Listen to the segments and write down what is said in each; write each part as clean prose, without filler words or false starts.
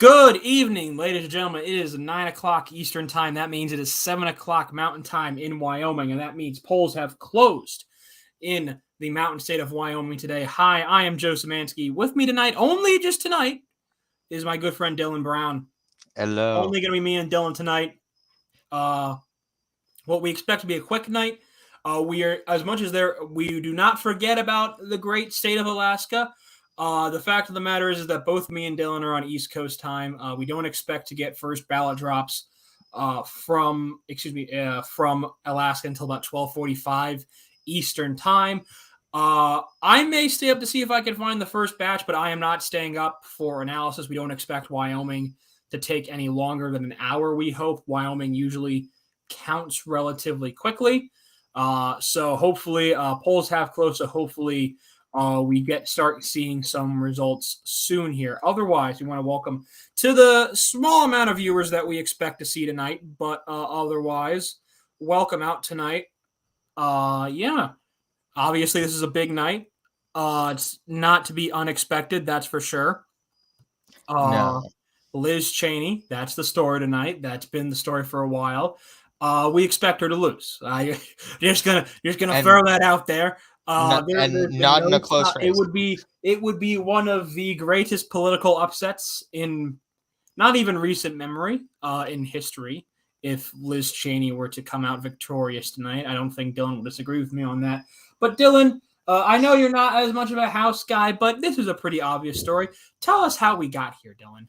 Good evening, ladies and gentlemen. It is 9 o'clock Eastern Time. That means it is 7 o'clock Mountain Time in Wyoming, and that means polls have closed in the mountain state of Wyoming today. Hi, I am Joe Szymanski. With me tonight, only just tonight, is my good friend Dylan Brown. Hello. Only going to be me and Dylan tonight. What we expect to be a quick night. We do not forget about the great state of Alaska. The fact of the matter is that both me and Dylan are on East Coast time. We don't expect to get first ballot drops from Alaska until about 12:45 Eastern time. I may stay up to see if I can find the first batch, but I am not staying up for analysis. We don't expect Wyoming to take any longer than an hour, we hope. Wyoming usually counts relatively quickly. So hopefully polls have closed, so hopefully we start seeing some results soon here. Otherwise, we want to welcome to the small amount of viewers that we expect to see tonight, but otherwise, welcome out tonight. Obviously this is a big night. It's not to be unexpected, that's for sure. No. Liz Cheney, that's the story tonight. That's been the story for a while. We expect her to lose. Just gonna throw that out there. Not in a close race. It would be one of the greatest political upsets in not even recent memory, in history, if Liz Cheney were to come out victorious tonight. I don't think Dylan will disagree with me on that. But Dylan, I know you're not as much of a House guy, but this is a pretty obvious story. Tell us how we got here, Dylan.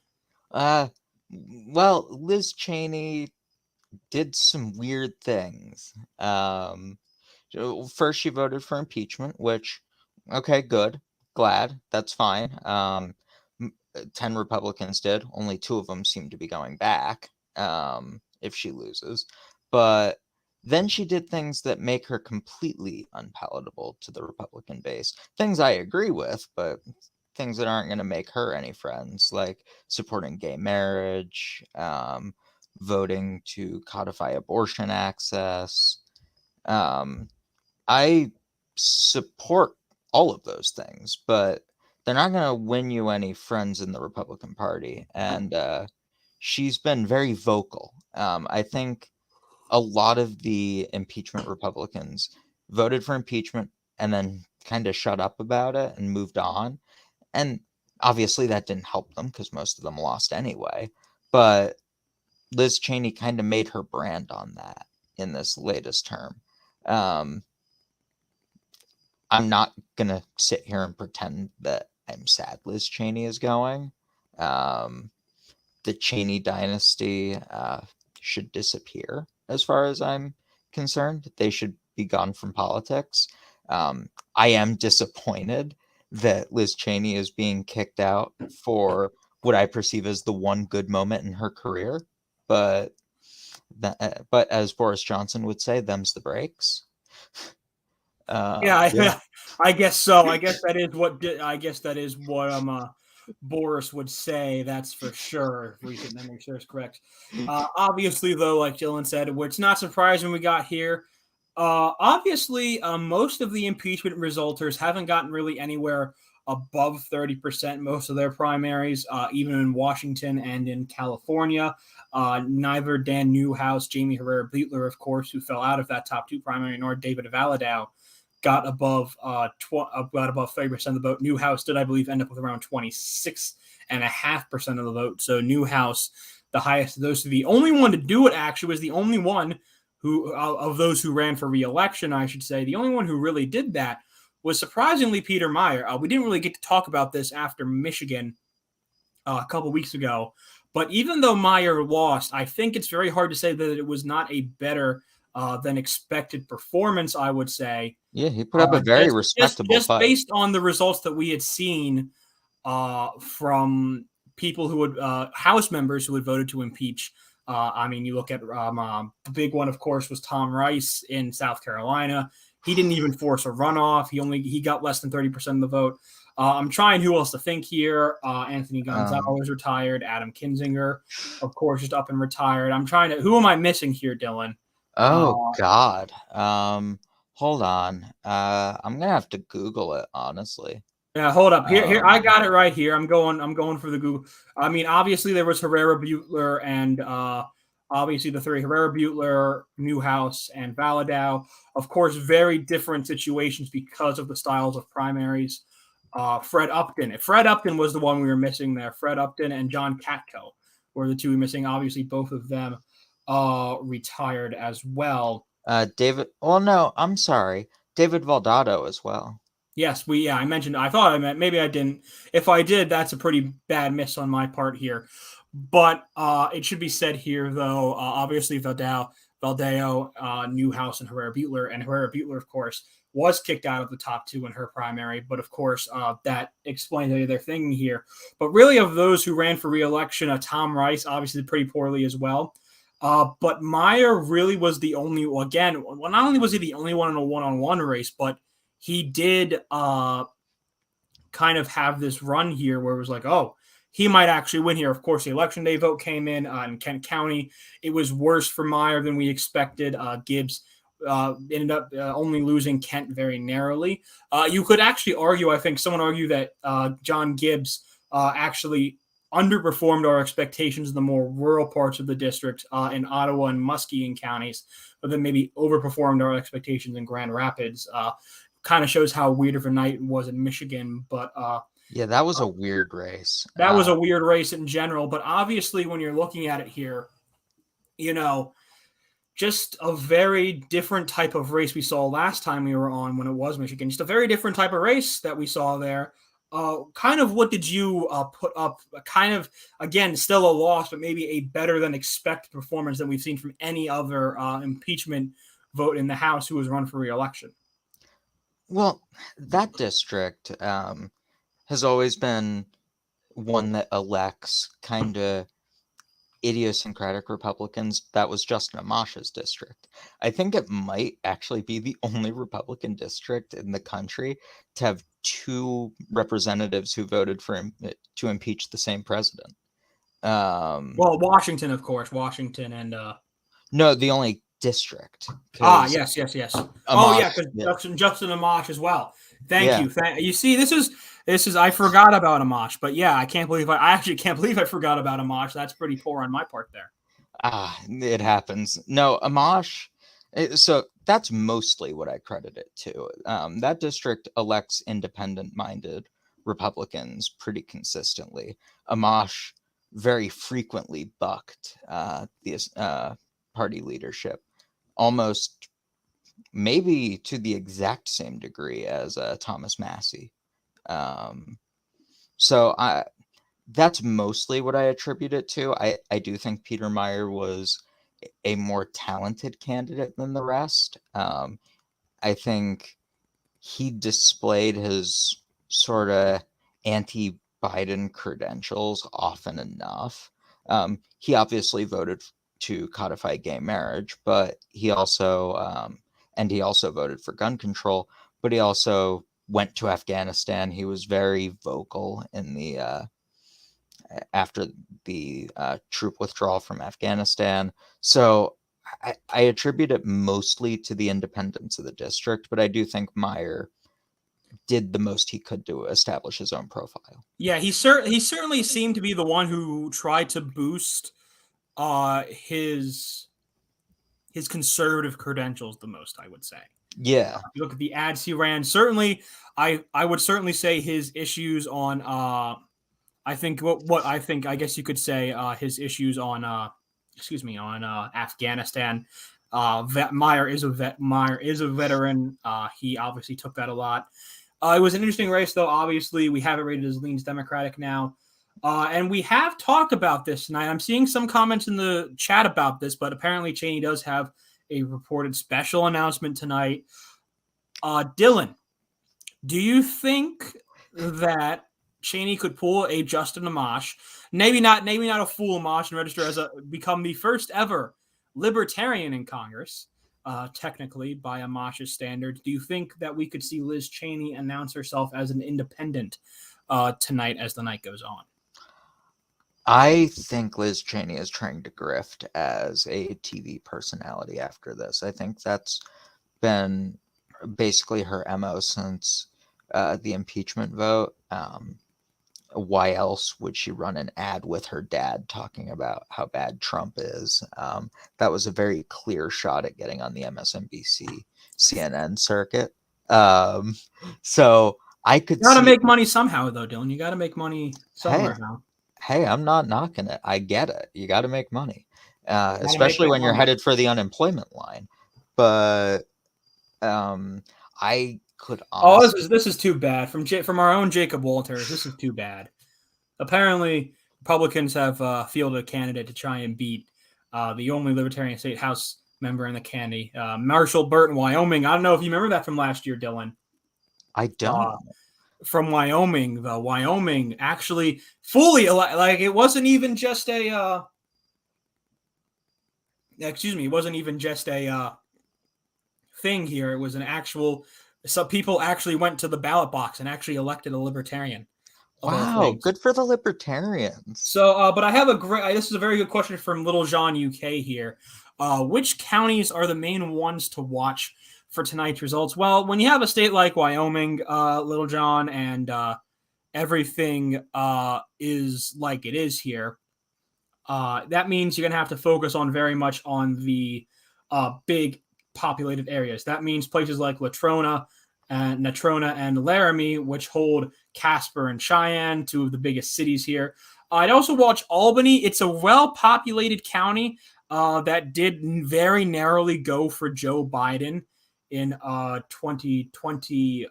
Well, Liz Cheney did some weird things. First, she voted for impeachment, which, okay, good, glad, that's fine. 10 Republicans did. Only 2 of them seem to be going back if she loses. But then she did things that make her completely unpalatable to the Republican base. Things I agree with, but things that aren't going to make her any friends, like supporting gay marriage, voting to codify abortion access. I support all of those things, but they're not going to win you any friends in the Republican Party. And she's been very vocal. I think a lot of the impeachment Republicans voted for impeachment and then kind of shut up about it and moved on. And obviously that didn't help them because most of them lost anyway. But Liz Cheney kind of made her brand on that in this latest term. I'm not going to sit here and pretend that I'm sad Liz Cheney is going. The Cheney dynasty should disappear as far as I'm concerned. They should be gone from politics. I am disappointed that Liz Cheney is being kicked out for what I perceive as the one good moment in her career. But as Boris Johnson would say, them's the breaks. I guess so. I guess that is what Boris would say. That's for sure. If recent memory serves correct. Obviously, though, like Dylan said, it's not surprising we got here. Obviously, most of the impeachment resulters haven't gotten really anywhere above 30% most of their primaries, even in Washington and in California. Neither Dan Newhouse, Jamie Herrera-Beutler, of course, who fell out of that top 2 primary, nor David Valadao got above 30% of the vote. Newhouse did, I believe, end up with around 26.5% of the vote. So Newhouse, the highest of those two. The only one to do it, actually, was the only one who, of those who ran for re-election, I should say, the only one who really did that was surprisingly Peter Meijer. We didn't really get to talk about this after Michigan a couple weeks ago. But even though Meijer lost, I think it's very hard to say that it was not a better than expected performance, I would say. Yeah, he put up a very respectable fight. Based on the results that we had seen from people who would House members who had voted to impeach. You look at the big one, of course, was Tom Rice in South Carolina. He didn't even force a runoff. He got less than 30% of the vote. I'm trying who else to think here. Anthony Gonzalez retired. Adam Kinzinger, of course, just up and retired. Who am I missing here, Dylan? Oh, God. Hold on. I'm going to have to Google it, honestly. Yeah, hold up. Here, I got it right here. I'm going for the Google. I mean, obviously there was Herrera Butler and obviously the three Herrera Butler, Newhouse, and Valadao. Of course, very different situations because of the styles of primaries. Fred Upton. Fred Upton was the one we were missing there. Fred Upton and John Katko were the two we were missing. Obviously, both of them retired as well. David. Well, no, I'm sorry, David Valdado as well. Yes, I mentioned. I thought I meant. Maybe I didn't. If I did, that's a pretty bad miss on my part here. But it should be said here, though. Obviously, Valdeo, Newhouse, and Herrera Butler, of course, was kicked out of the top two in her primary. But of course, that explains their thinking here. But really, of those who ran for re-election, Tom Rice obviously pretty poorly as well. But Meyer really was the only. Again, not only was he the only one in a one-on-one race, but he did kind of have this run here where it was like, oh, he might actually win here. Of course, the election day vote came in Kent County. It was worse for Meyer than we expected. Gibbs ended up only losing Kent very narrowly. You could actually argue, I think someone argued that John Gibbs actually underperformed our expectations in the more rural parts of the district in Ottawa and Muskegon counties, but then maybe overperformed our expectations in Grand Rapids. Kind of shows how weird of a night it was in Michigan, but yeah, that was a weird race. That was a weird race in general, but obviously when you're looking at it here, just a very different type of race we saw last time we were on when it was Michigan. Just a very different type of race that we saw there. Kind of what did you put up? Kind of, again, still a loss, but maybe a better than expected performance than we've seen from any other impeachment vote in the House who was run for re-election. Well, that district has always been one that elects kind of idiosyncratic Republicans. That was Justin Amash's district. I think it might actually be the only Republican district in the country to have two representatives who voted to impeach the same president. Well, Washington, of course. Washington and... No, the only district. Yes. Amash, Oh, yeah, because Justin Amash as well. Thank you. You see, this is I forgot about Amash, but yeah, I actually can't believe I forgot about Amash. That's pretty poor on my part there. It happens. No, Amash. So that's mostly what I credit it to. That district elects independent-minded Republicans pretty consistently. Amash very frequently bucked the party leadership, almost maybe to the exact same degree as Thomas Massey. So that's mostly what I attribute it to. I do think Peter Meyer was a more talented candidate than the rest. I think he displayed his sort of anti-Biden credentials often enough. He obviously voted to codify gay marriage, but he also voted for gun control, but he also went to Afghanistan. He was very vocal in the after the troop withdrawal from Afghanistan. So I attribute it mostly to the independence of the district, but I do think Meyer did the most he could to establish his own profile. Yeah, he certainly seemed to be the one who tried to boost his conservative credentials the most, I would say. Yeah. If you look at the ads he ran, certainly I would certainly say his issues on I guess you could say his issues on Afghanistan. Meyer is a veteran. He obviously took that a lot. It was an interesting race, though. Obviously, we have it rated as leans Democratic now. And we have talked about this tonight. I'm seeing some comments in the chat about this, but apparently Cheney does have a reported special announcement tonight. Dylan, do you think that Cheney could pull a Justin Amash, maybe not a full Amash, and register as become the first ever libertarian in Congress, technically by Amash's standards? Do you think that we could see Liz Cheney announce herself as an independent tonight as the night goes on? I think Liz Cheney is trying to grift as a TV personality after this. I think that's been basically her MO since the impeachment vote. Why else would she run an ad with her dad talking about how bad Trump is? That was a very clear shot at getting on the MSNBC CNN circuit. So I could You got to see. make money somehow, though, Dylan. You got to make money somewhere. Hey, I'm not knocking it. I get it. You got to make money, Make especially that when you're money. headed for the unemployment line. But I could honestly. This is too bad from our own Jacob Walters. This is too bad. Apparently, Republicans have fielded a candidate to try and beat the only Libertarian State House member in the county, Marshall Burton, Wyoming. I don't know if you remember that from last year, Dylan. I don't. From Wyoming, though. Wyoming actually fully like it wasn't even just a. It wasn't even just a thing here. It was an actual. Some people actually went to the ballot box and actually elected a libertarian. Wow, good for the libertarians. So, but I have this is a very good question from Little John UK here. Which counties are the main ones to watch for tonight's results? Well, when you have a state like Wyoming, Little John, and everything is like it is here, that means you're going to have to focus on very much on the big populated areas. That means places like Natrona and Laramie, which hold Casper and Cheyenne, two of the biggest cities here. I'd also watch Albany. It's a well-populated county that did very narrowly go for Joe Biden in 2020.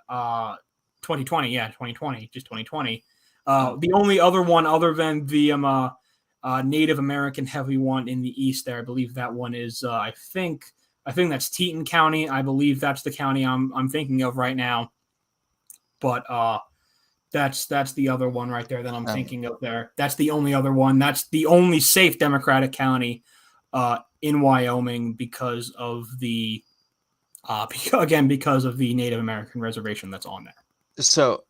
2020, just 2020. The only other one other than the Native American heavy one in the east there, I believe that one is, I think that's Teton County. I believe that's the county I'm thinking of right now. But that's the other one right there that I'm thinking of there. That's the only other one. That's the only safe Democratic county in Wyoming because of the because of the Native American reservation that's on there. So,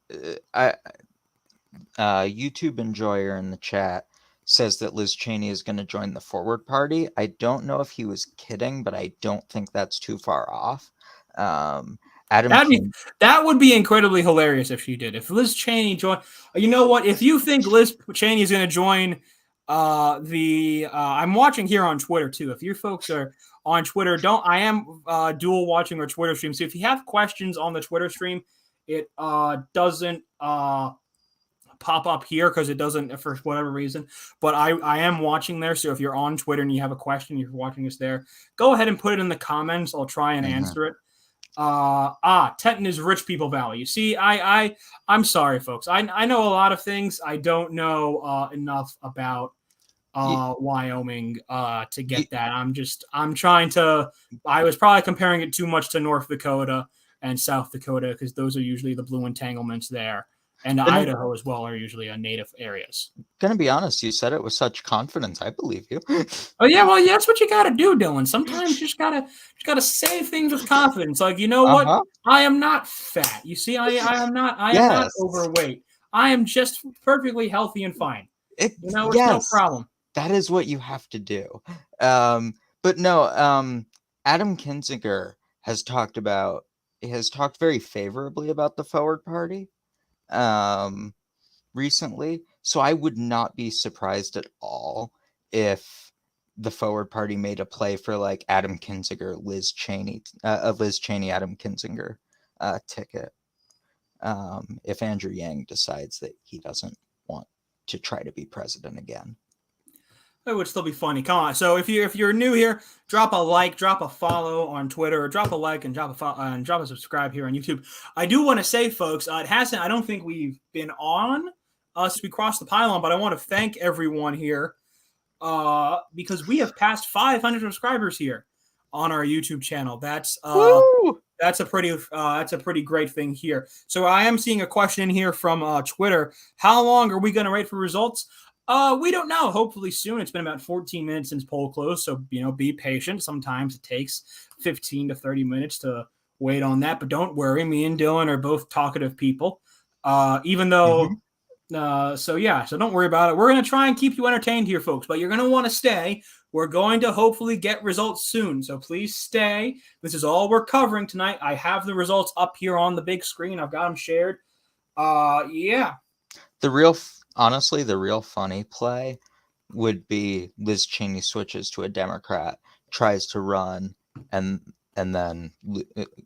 YouTube enjoyer in the chat says that Liz Cheney is going to join the Forward Party. I don't know if he was kidding, but I don't think that's too far off. That would be incredibly hilarious if she did. If Liz Cheney joined, you know what? If you think Liz Cheney is going to join I'm watching here on Twitter too. If you folks are on Twitter, I am dual watching our Twitter stream. So if you have questions on the Twitter stream, it doesn't pop up here because it doesn't for whatever reason. But I am watching there. So if you're on Twitter and you have a question, you're watching us there, go ahead and put it in the comments. I'll try and answer it. Teton is rich people valley. You see, I'm sorry, folks. I know a lot of things. I don't know enough about Wyoming to get that. I'm trying to. I was probably comparing it too much to North Dakota and South Dakota because those are usually the blue entanglements there. And Idaho as well are usually native areas. Gonna be honest, you said it with such confidence. I believe you. Oh yeah, well, yeah, that's what you gotta do, Dylan. Sometimes you just gotta say things with confidence. Like, you know what? I am not fat. You see, I am not overweight. I am just perfectly healthy and fine. It's no problem. That is what you have to do. But no, Adam Kinzinger has talked very favorably about the Forward Party recently. So I would not be surprised at all if the Forward Party made a play for like Adam Kinzinger, Liz Cheney, Adam Kinzinger ticket. If Andrew Yang decides that he doesn't want to try to be president again. It would still be funny. Come on. So if you're new here, drop a like, drop a follow on Twitter, or drop a like and drop a subscribe here on YouTube. I do want to say, folks, I don't think we've been on since we crossed the pylon, but I want to thank everyone here because we have passed 500 subscribers here on our YouTube channel. That's a pretty great thing here. So I am seeing a question here from Twitter. How long are we going to wait for results? We don't know. Hopefully soon. It's been about 14 minutes since poll closed, so be patient. Sometimes it takes 15 to 30 minutes to wait on that, but don't worry. Me and Dylan are both talkative people. Even though So don't worry about it. We're going to try and keep you entertained here, folks, but you're going to want to stay. We're going to hopefully get results soon, so please stay. This is all we're covering tonight. I have the results up here on the big screen. I've got them shared. Honestly, the real funny play would be Liz Cheney switches to a Democrat, tries to run, and then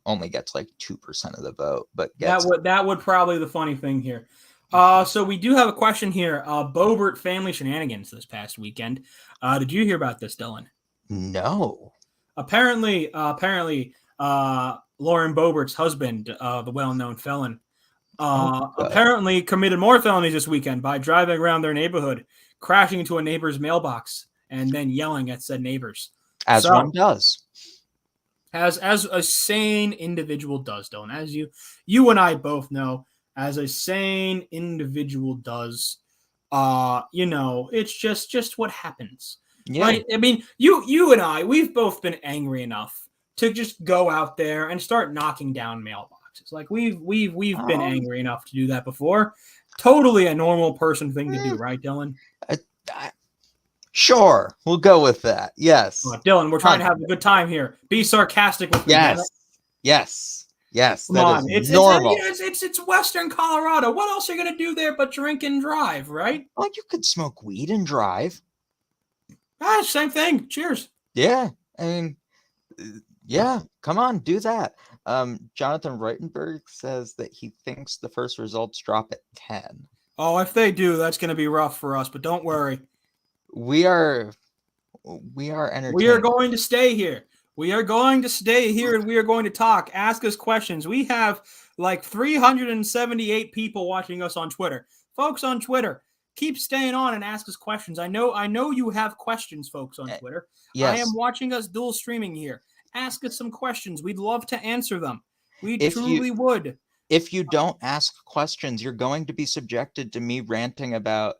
only gets like 2% of the vote, but gets that would probably the funny thing here. So we do have a question here. Boebert family shenanigans this past weekend. Did you hear about this, Dylan? No. Apparently, Lauren Boebert's husband, the well-known felon, apparently committed more felonies this weekend by driving around their neighborhood, crashing into a neighbor's mailbox, and then yelling at said neighbors. As one does. As a sane individual does, Dylan. As you and I both know, as a sane individual does, it's just what happens. Yeah. Right? I mean, you and I, we've both been angry enough to just go out there and start knocking down mailboxes. Like we've been angry enough to do that before. Totally a normal person thing to do, right, Dylan? Sure, we'll go with that. Yes. Dylan, we're trying to have a good time here. Be sarcastic with me. Yes. Come on. It's normal. It's Western Colorado. What else are you going to do there but drink and drive, right? Well, you could smoke weed and drive. Same thing. Cheers. Yeah. I mean, yeah, come on, do that. Jonathan Reitenberg says that he thinks the first results drop at 10. Oh, if they do, that's going to be rough for us, but don't worry. We are entertained. We are going to stay here. We are going to stay here and we are going to talk. Ask us questions. We have like 378 people watching us on Twitter. Folks on Twitter, keep staying on and ask us questions. I know you have questions, folks on Twitter. Yes. I am watching us dual streaming here. Ask us some questions. We'd love to answer them. We truly would. If you don't ask questions, you're going to be subjected to me ranting about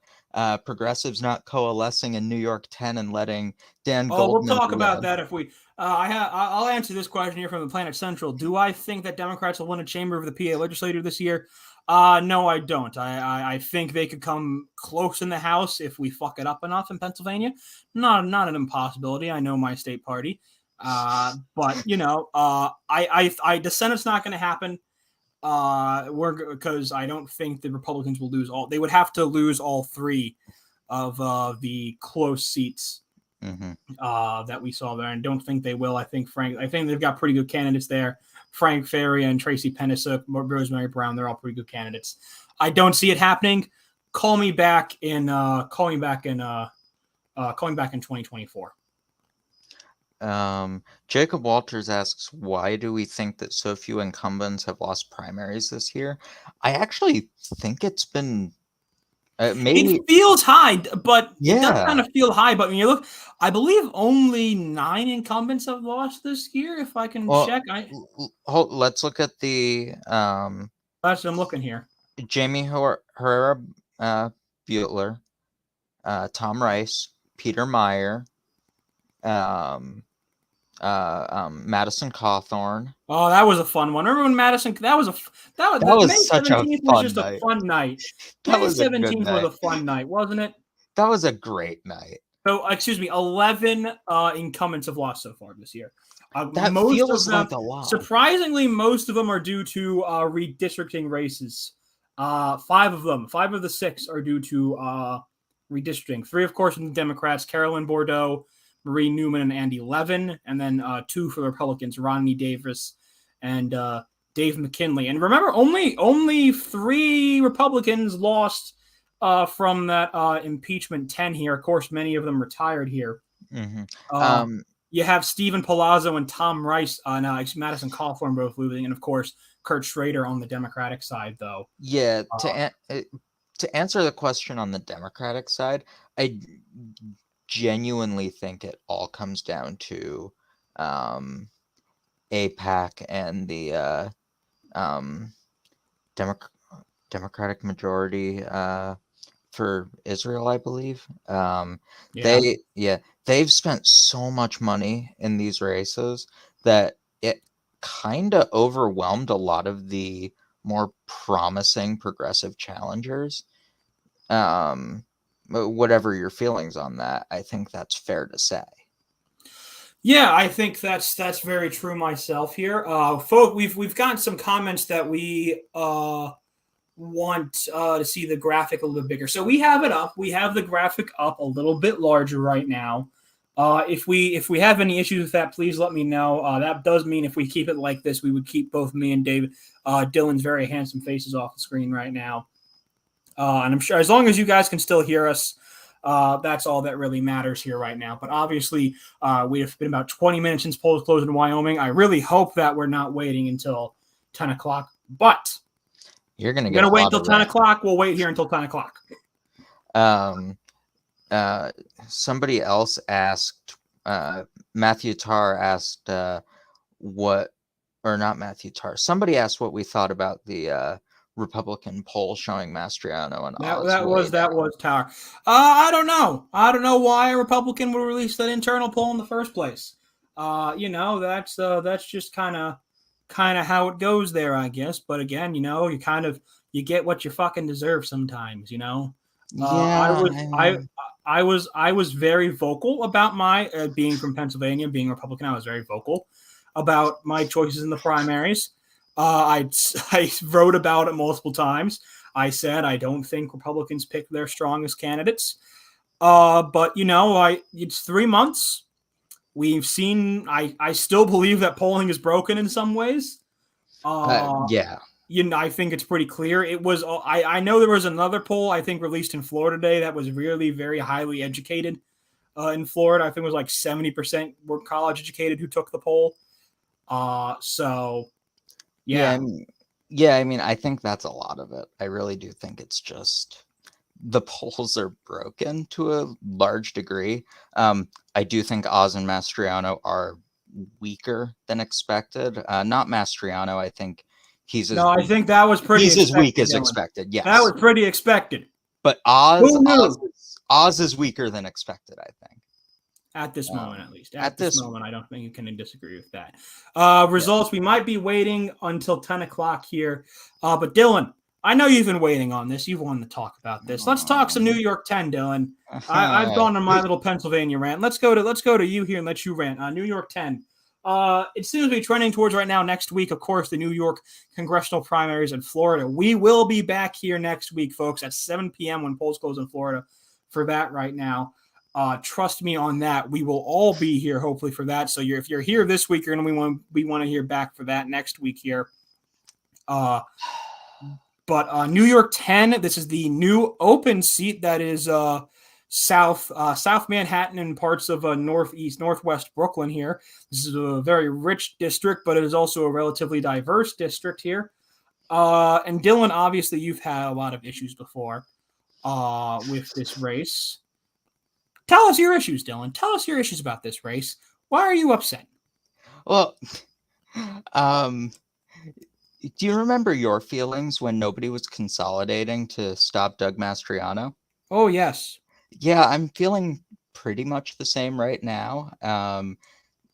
progressives not coalescing in New York 10 and letting Dan Goldman we'll talk about that if we I'll answer this question here from the Planet Central. Do I think that Democrats will win a chamber of the PA legislature this year? No, I don't. I think they could come close in the House if we fuck it up enough in Pennsylvania. Not an impossibility. I know my state party. But the Senate's not going to happen. Because I don't think the Republicans will lose all. They would have to lose all three of the close seats that we saw there, and don't think they will. I think they've got pretty good candidates there. Frank Faria and Tracy Penisic, Rosemary Brown, they're all pretty good candidates. I don't see it happening. Call me back in 2024. Jacob Walters asks, why do we think that so few incumbents have lost primaries this year? I actually think it's been maybe it feels high, but it does kind of feel high. But when you look, I believe only 9 incumbents have lost this year. If I can check, let's look at the that's what I'm looking here. Jamie Herrera Butler, Tom Rice, Peter Meyer, Madison Cawthorn. Oh, that was a fun one. Remember when Madison? That was such a fun night. A fun night. May 17th was a fun night, wasn't it? That was a great night. So, 11 incumbents have lost so far this year. That feels like a lot. Surprisingly, most of them are due to redistricting races. 5 of the 6 are due to redistricting. 3, of course, from the Democrats: Carolyn Bordeaux, Marie Newman, and Andy Levin, and then 2 for the Republicans: Rodney Davis and Dave McKinley. And remember, only 3 Republicans lost from that impeachment 10 here. Of course, many of them retired here. Mm-hmm. You have Stephen Palazzo and Tom Rice on Madison Cawthorn both losing, and of course Kurt Schrader on the Democratic side, though. Yeah, to answer the question on the Democratic side, I genuinely think it all comes down to AIPAC and the Democratic majority for Israel, I believe. They've spent so much money in these races that it kind of overwhelmed a lot of the more promising progressive challengers. Whatever your feelings on that, I think that's fair to say. Yeah, I think that's very true myself here. Folk, we've gotten some comments that we want to see the graphic a little bit bigger. So we have it up. We have the graphic up a little bit larger right now. If we have any issues with that, please let me know. That does mean if we keep it like this, we would keep both me and Dylan's very handsome faces off the screen right now. And I'm sure as long as you guys can still hear us, that's all that really matters here right now. But obviously, we have been about 20 minutes since polls closed in Wyoming. I really hope that we're not waiting until 10 o'clock. But You're going to we're get going to wait until until 10 o'clock. We'll wait here until 10 o'clock. Somebody else asked, Matthew Tarr asked what, or not Matthew Tarr, somebody asked what we thought about the Republican poll showing Mastriano and Oz. That was Tower. I don't know. I don't know why a Republican would release that internal poll in the first place. That's just kind of how it goes there, I guess. But again, you get what you fucking deserve sometimes. I was very vocal about my being from Pennsylvania, being Republican. I was very vocal about my choices in the primaries. I wrote about it multiple times. I said I don't think Republicans pick their strongest candidates. But it's 3 months. We've seen. I still believe that polling is broken in some ways. Yeah. I think it's pretty clear. It was. I know there was another poll I think released in Florida today that was really very highly educated. In Florida, I think it was like 70% were college educated who took the poll. So yeah. Yeah, I mean, I think that's a lot of it. I really do think it's just the polls are broken to a large degree. I do think Oz and Mastriano are weaker than expected. Not Mastriano. I think I think that was pretty. He's as weak as expected. Yes, that was pretty expected. But Oz is weaker than expected, I think. At this moment, at least. At this moment, I don't think you can disagree with that. Results, we might be waiting until 10 o'clock here. But Dylan, I know you've been waiting on this. You've wanted to talk about this. Let's talk some New York 10, Dylan. I've gone on my little Pennsylvania rant. Let's go to you here and let you rant. New York 10. It seems to be trending towards right now next week, of course, the New York congressional primaries in Florida. We will be back here next week, folks, at 7 p.m. when polls close in Florida for that right now. Trust me on that. We will all be here hopefully for that. So if you're here this week, we want to hear back for that next week here. But New York 10, this is the new open seat that is South Manhattan and parts of northwest Brooklyn here. This is a very rich district, but it is also a relatively diverse district here. And Dylan, obviously, you've had a lot of issues before with this race. Tell us your issues, Dylan. Tell us your issues about this race. Why are you upset? Well, do you remember your feelings when nobody was consolidating to stop Doug Mastriano? Oh, yes. Yeah, I'm feeling pretty much the same right now.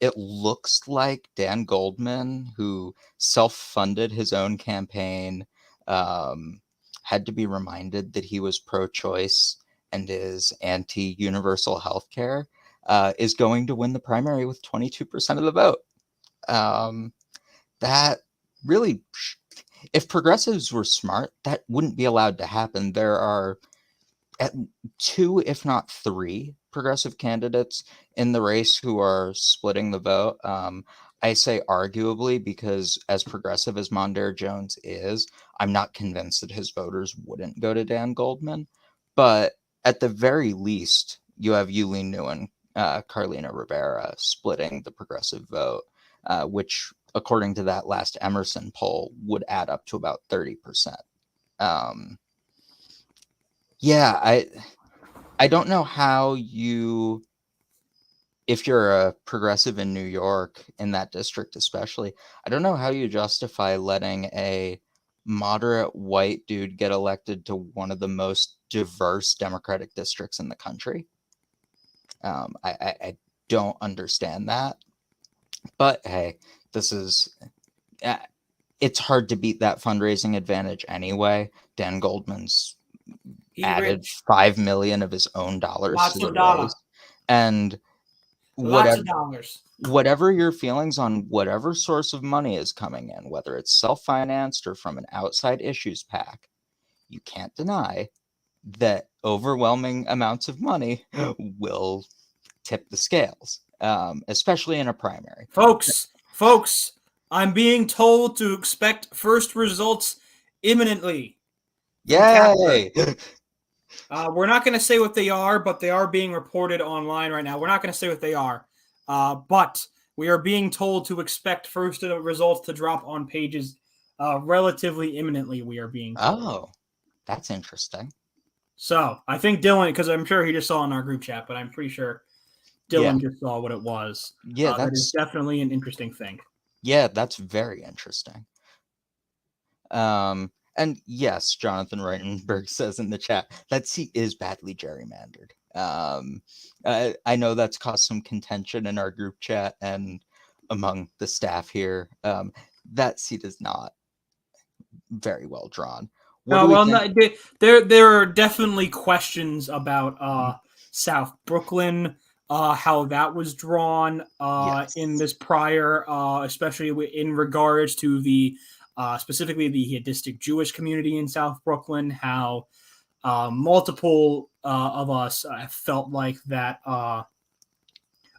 It looks like Dan Goldman, who self-funded his own campaign, had to be reminded that he was pro-choice and is anti-universal health care, is going to win the primary with 22% of the vote. That really, if progressives were smart, that wouldn't be allowed to happen. There are at 2, if not 3, progressive candidates in the race who are splitting the vote. I say arguably because as progressive as Mondaire Jones is, I'm not convinced that his voters wouldn't go to Dan Goldman. But at the very least, you have Yuli New and Carlina Rivera splitting the progressive vote, which, according to that last Emerson poll, would add up to about 30%. Yeah, I don't know how if you're a progressive in New York, in that district especially, I don't know how you justify letting a moderate white dude get elected to one of the most diverse Democratic districts in the country. I don't understand that. But hey, it's hard to beat that fundraising advantage anyway. Dan Goldman's added rich. 5 million of his own dollars Lots to the of dollar. race. And Lots of whatever dollars. whatever your feelings on whatever source of money is coming in, whether it's self-financed or from an outside issues pack, you can't deny that overwhelming amounts of money will tip the scales, especially in a primary. Folks, I'm being told to expect first results imminently from Casper. Yay! We're not going to say what they are, but they are being reported online right now. We're not going to say what they are, but we are being told to expect first results to drop on pages relatively imminently, we are being told. Oh, that's interesting. So I think Dylan, because I'm sure he just saw in our group chat, but I'm pretty sure Dylan just saw what it was. Yeah, that is definitely an interesting thing. Yeah, that's very interesting. And yes, Jonathan Reitenberg says in the chat that seat is badly gerrymandered. I know that's caused some contention in our group chat and among the staff here. That seat is not very well drawn. There are definitely questions about South Brooklyn, how that was drawn in this prior, especially in regards to the specifically the Haddistic Jewish community in South Brooklyn, how multiple of us felt like that.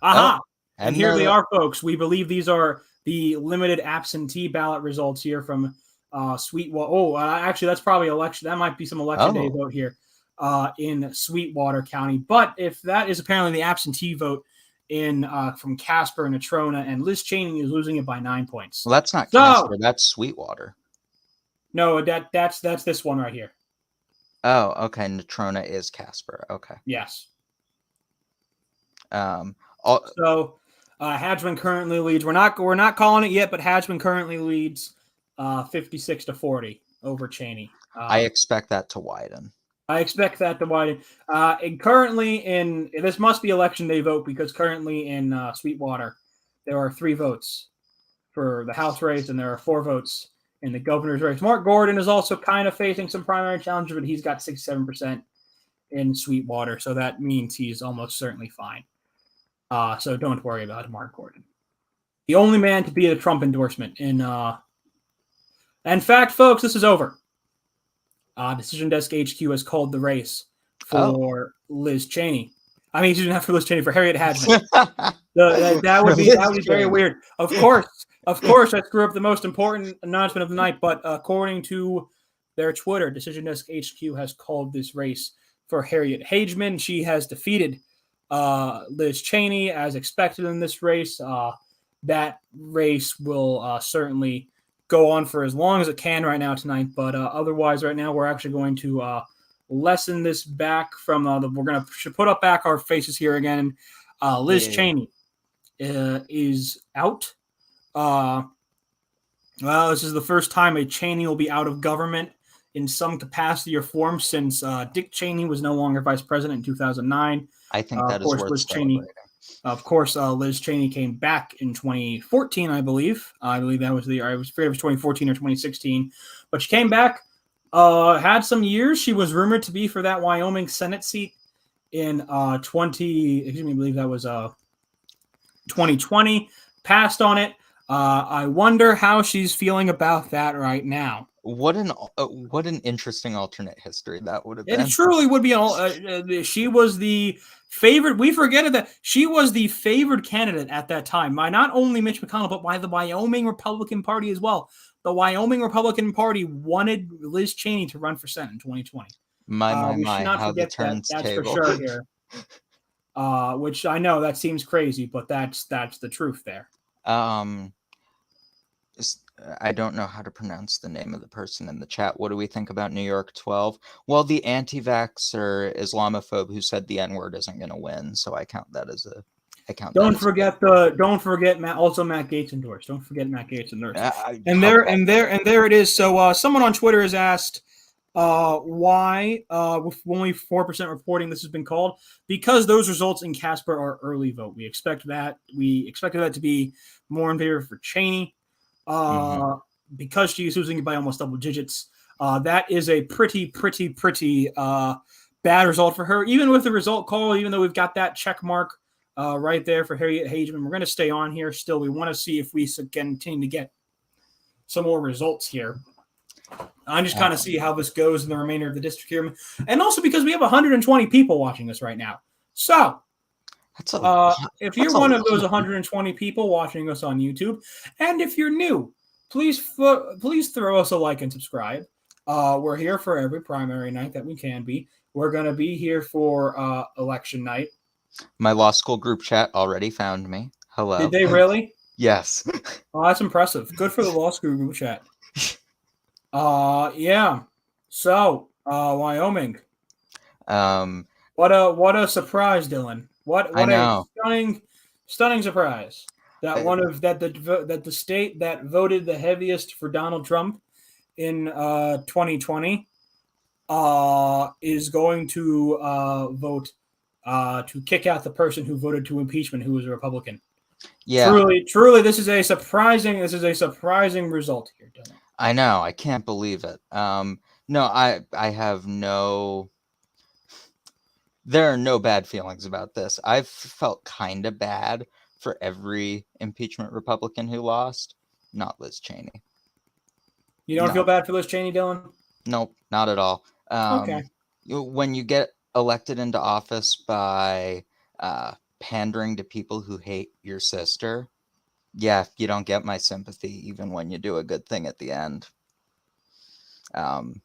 And here they are, folks. We believe these are the limited absentee ballot results here from Sweetwater. Actually, that's probably election. That might be some election day vote here in Sweetwater County. But if that is apparently the absentee vote in from Casper and Natrona, and Liz Cheney is losing it by 9 points. Well, that's not Casper. That's Sweetwater. No, that's this one right here. Oh, okay. Natrona is Casper. Okay. Yes. So Hadgeman currently leads. We're not calling it yet, but Hadgeman currently leads 56-40 over Cheney. I expect that to widen. And currently this must be election day vote, because currently in Sweetwater there are 3 votes for the House race and there are 4 votes in the governor's race. Mark Gordon is also kind of facing some primary challenges, but he's got 67% in Sweetwater, so that means he's almost certainly fine. So don't worry about Mark Gordon. The only man to beat a Trump endorsement in fact, folks, this is over. Decision Desk HQ has called the race for Liz Cheney. I mean, she didn't have for Liz Cheney, for Harriet Hadman. that would be very weird. Of course, I screw up the most important announcement of the night, but according to their Twitter, Decision Desk HQ has called this race for Harriet Hadman. She has defeated Liz Cheney as expected in this race. That race will certainly go on for as long as it can right now tonight, but otherwise right now we're actually going to lessen this back from we're going to put up back our faces here again. Liz Cheney is out. Well, this is the first time a Cheney will be out of government in some capacity or form since Dick Cheney was no longer vice president in 2009. I think that is worth Liz Cheney. Of course, Liz Cheney came back in 2014, I believe. I believe that was the year. I was afraid it was 2014 or 2016. But she came back, had some years. She was rumored to be for that Wyoming Senate seat in I believe that was 2020. Passed on it. I wonder how she's feeling about that right now. What an interesting alternate history that would have been. It truly would be. She was the favorite. We forget that she was the favored candidate at that time by not only Mitch McConnell, but by the Wyoming Republican Party as well. The Wyoming Republican Party wanted Liz Cheney to run for Senate in 2020. My, how the turns that's table. For sure here. Which I know that seems crazy, but that's the truth there. I don't know how to pronounce the name of the person in the chat. What do we think about New York 12? Well, the anti-vaxxer Islamophobe who said the N-word isn't going to win, so I count that as a. Don't forget Matt. Also, Matt Gaetz endorsed. Don't forget Matt Gaetz endorsed. And there it is. So, someone on Twitter has asked why, with only 4% reporting, this has been called, because those results in Casper are early vote. We expected that to be more in favor for Cheney. Because she's losing it by almost double digits. That is a pretty bad result for her. Even with the result call, even though we've got that check mark right there for Harriet Hageman, we're going to stay on here still. We want to see if we can continue to get some more results here. I'm just kind of see how this goes in the remainder of the district here. And also because we have 120 people watching this right now. So if you're one of those 120 people watching us on YouTube, and if you're new, please throw us a like and subscribe. We're here for every primary night that we can be. We're going to be here for election night. My law school group chat already found me. Hello. Did they really? Yes. Oh, that's impressive. Good for the law school group chat. Yeah. So, Wyoming. What a surprise, Dylan. What a stunning surprise. That the state that voted the heaviest for Donald Trump in 2020 is going to vote to kick out the person who voted to impeachment, who was a Republican. Yeah. Truly, this is a surprising result here, Dylan. I know. I can't believe it. No, I have no. There are no bad feelings about this. I've felt kind of bad for every impeachment Republican who lost, not Liz Cheney. You don't feel bad for Liz Cheney, Dylan? Nope, not at all. Okay. When you get elected into office by pandering to people who hate your sister, yeah, you don't get my sympathy even when you do a good thing at the end. And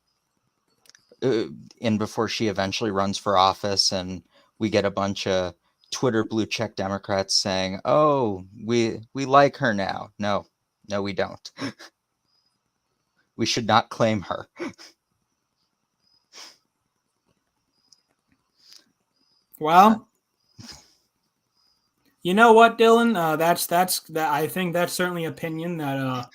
before she eventually runs for office and we get a bunch of Twitter blue check Democrats saying, oh, we like her now. No, we don't. We should not claim her. Well, you know what, Dylan? I think that's certainly an opinion that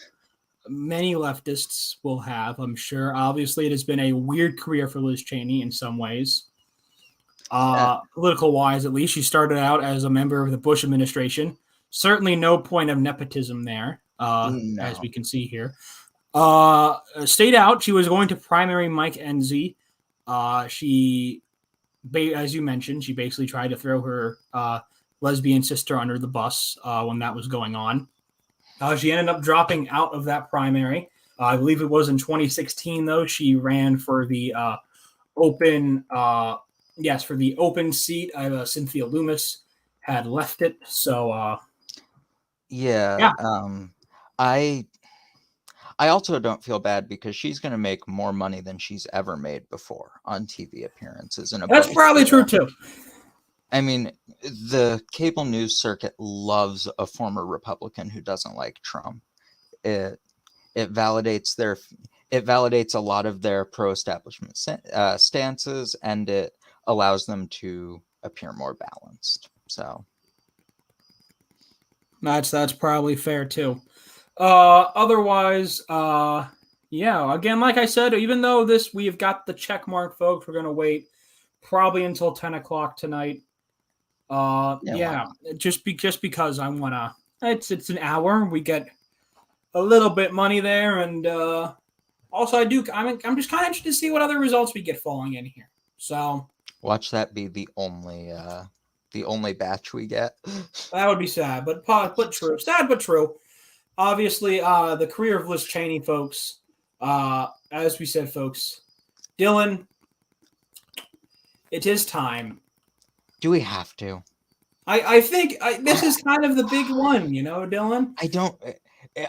many leftists will have, I'm sure. Obviously, it has been a weird career for Liz Cheney in some ways. Political-wise, at least. She started out as a member of the Bush administration. Certainly no point of nepotism there, as we can see here. Stayed out. She was going to primary Mike Enzi. She, as you mentioned, she basically tried to throw her lesbian sister under the bus when that was going on. She ended up dropping out of that primary. I believe it was in 2016, though. She ran for the open seat. Cynthia Loomis had left it. So, yeah. I also don't feel bad because she's going to make more money than she's ever made before on TV appearances. That's probably true, too. I mean, the cable news circuit loves a former Republican who doesn't like Trump. It validates a lot of their pro-establishment stances, and it allows them to appear more balanced. So that's probably fair too. Otherwise, yeah. Again, like I said, even though we've got the check mark, folks, we're gonna wait probably until 10 o'clock tonight. Just because I wanna. It's an hour. We get a little bit money there, and also I'm just kind of interested to see what other results we get falling in here. So watch that be the only batch we get. That would be sad, but true. Sad but true. Obviously, the career of Liz Cheney, folks. As we said, folks, Dylan, it is time. Do we have to? I think this is kind of the big one, Dylan.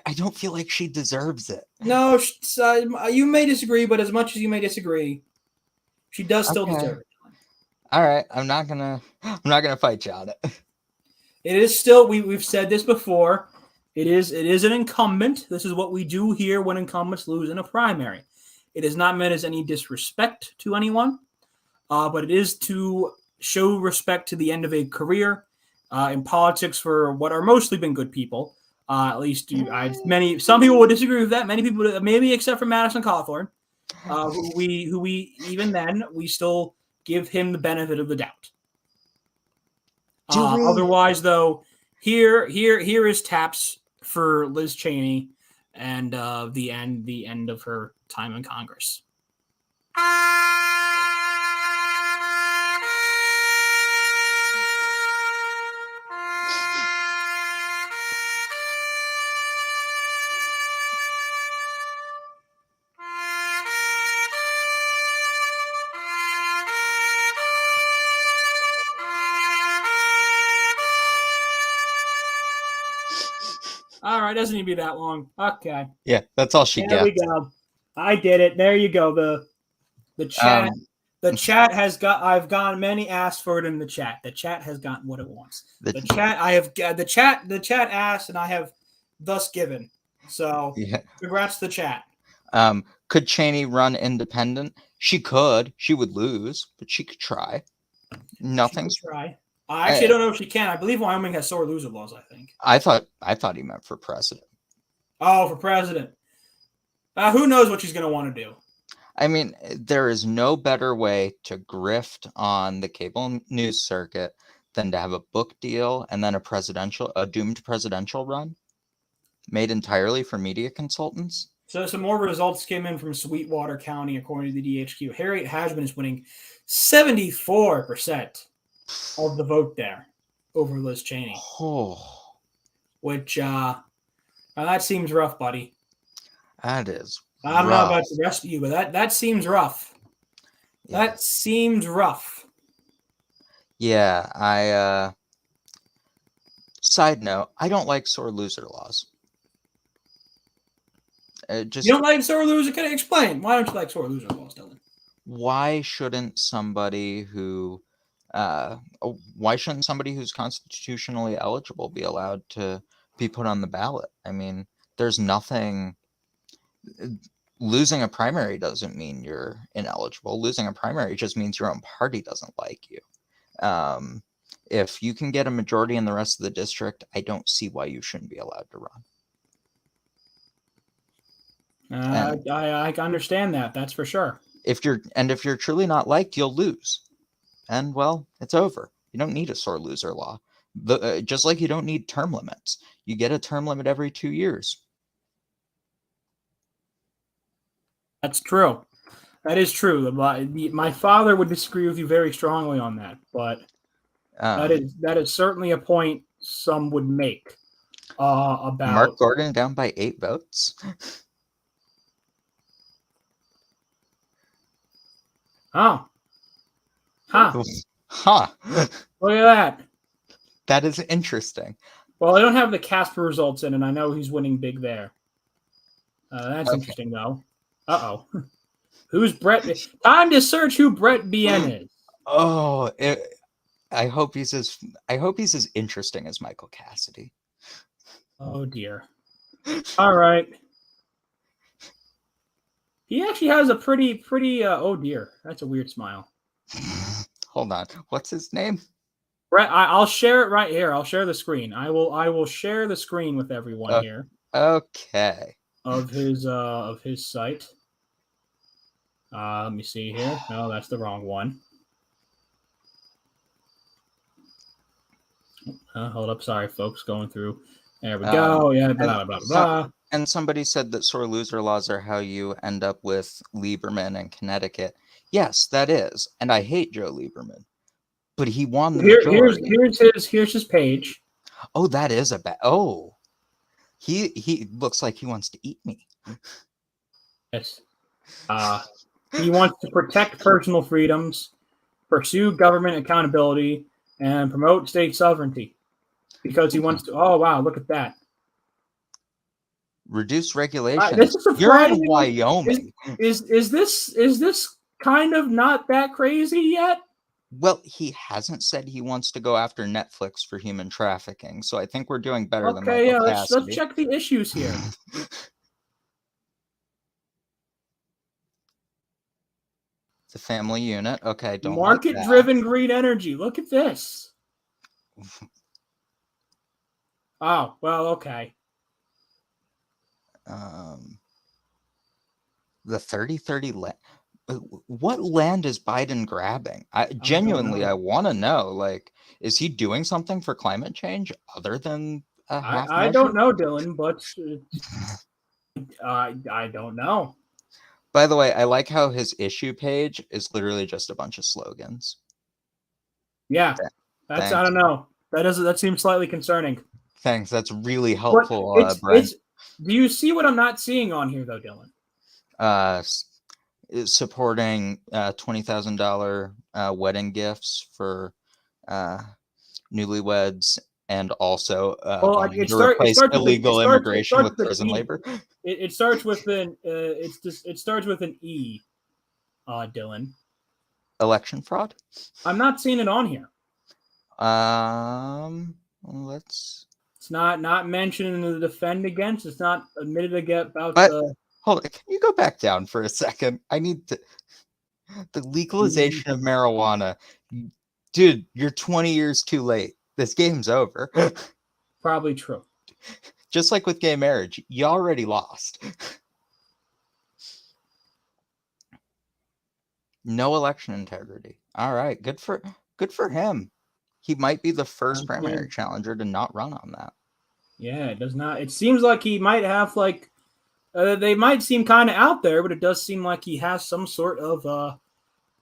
I don't feel like she deserves it. No, you may disagree, but as much as you may disagree, she does still deserve it. All right, I'm not gonna fight you on it. It is still. We've said this before. It is an incumbent. This is what we do here when incumbents lose in a primary. It is not meant as any disrespect to anyone, but it is to show respect to the end of a career in politics for what are mostly been good people. At least some people would disagree with that. Many people, maybe except for Madison Cawthorn, who we even then we still give him the benefit of the doubt. Otherwise, though, here is taps for Liz Cheney and the end of her time in Congress. All right, doesn't need to be that long. Okay. Yeah, that's all she There gets. we go. I did it. There you go. The chat. The chat has got. I've gotten many asks for it in the chat. The chat has gotten what it wants. The chat. I have the chat. The chat asked, and I have thus given. So, congrats to the chat. Could Cheney run independent? She could. She would lose, but she could try. Nothing's. She could try. I actually don't know if she can. I believe Wyoming has sore loser laws. I think. I thought he meant for president. Oh, for president. Who knows what she's going to want to do? I mean, there is no better way to grift on the cable news circuit than to have a book deal and then a doomed presidential run made entirely for media consultants. So some more results came in from Sweetwater County, according to the DHQ. Harriet Hajman is winning 74% of the vote there over Liz Cheney. Oh. Which, that seems rough, buddy. That is I don't know about the rest of you, but that seems rough. Yeah. That seems rough. Yeah, side note, I don't like sore loser laws. You don't like sore loser? Can I explain? Why don't you like sore loser laws, Dylan? Why shouldn't somebody who's constitutionally eligible be allowed to be put on the ballot? I mean, there's nothing. Losing a primary doesn't mean you're ineligible. Losing a primary just means your own party doesn't like you. If you can get a majority in the rest of the district, I don't see why you shouldn't be allowed to run. I understand that. That's for sure. If you're truly not liked, you'll lose. And, well, it's over. You don't need a sore loser law. Just like you don't need term limits. You get a term limit every 2 years. That's true. That is true. My father would disagree with you very strongly on that, but that is certainly a point some would make about Mark Gordon down by 8 votes. Oh. Huh. Look at that. That is interesting. Well, I don't have the Casper results in, and I know he's winning big there. That's interesting, though. Uh-oh. Who's Brett? Time to search who Brett BN is. Oh, I hope he's as interesting as Michael Cassidy. Oh, dear. All right. He actually has a pretty, oh, dear. That's a weird smile. Hold on. What's his name? Brett, I'll share it right here. I'll share the screen. I will share the screen with everyone here. Okay. Of his site. Let me see here. No, that's the wrong one. Hold up. Sorry, folks. Going through. There we go. Yeah, blah, blah, blah, blah. And somebody said that sore loser laws are how you end up with Lieberman in Connecticut. Yes, that is. And I hate Joe Lieberman. But he won the majority. Here's his page. Oh, that is a bad. Oh. He looks like he wants to eat me. Yes. He wants to protect personal freedoms, pursue government accountability, and promote state sovereignty. Because he wants to. Oh wow! Look at that. Reduce regulation. This is You're in Wyoming. Is this kind of not that crazy yet? Well, he hasn't said he wants to go after Netflix for human trafficking, so I think we're doing better than Michael Cassidy. Let's check the issues here. The family unit. Okay, don't market-driven green energy. Look at this. Oh, well, okay. The 30-30 land. What land is Biden grabbing? I want to know. Like, is he doing something for climate change other than a half I don't know, Dylan, but I don't know. By the way, I like how his issue page is literally just a bunch of slogans. Yeah, I Thanks. don't know. That seems slightly concerning. Thanks. That's really But helpful, Brian. do you see what I'm not seeing on here though, Dylan? Supporting $20,000 wedding gifts for newlyweds, and also Well, wanting to replace illegal immigration with prison labor. It starts with an it starts with an E, Dylan. Election fraud. I'm not seeing it on here. Let's. It's not mentioned in the defend against. It's not admitted about But the. hold on, can you go back down for a second? I need to. The legalization of marijuana. Dude, you're 20 years too late. This game's over. Probably true. Just like with gay marriage, you already lost. No election integrity. All right, good for him. He might be the first primary challenger to not run on that. Yeah, it does not. It seems like he might have like. They might seem kind of out there, but it does seem like he has some sort of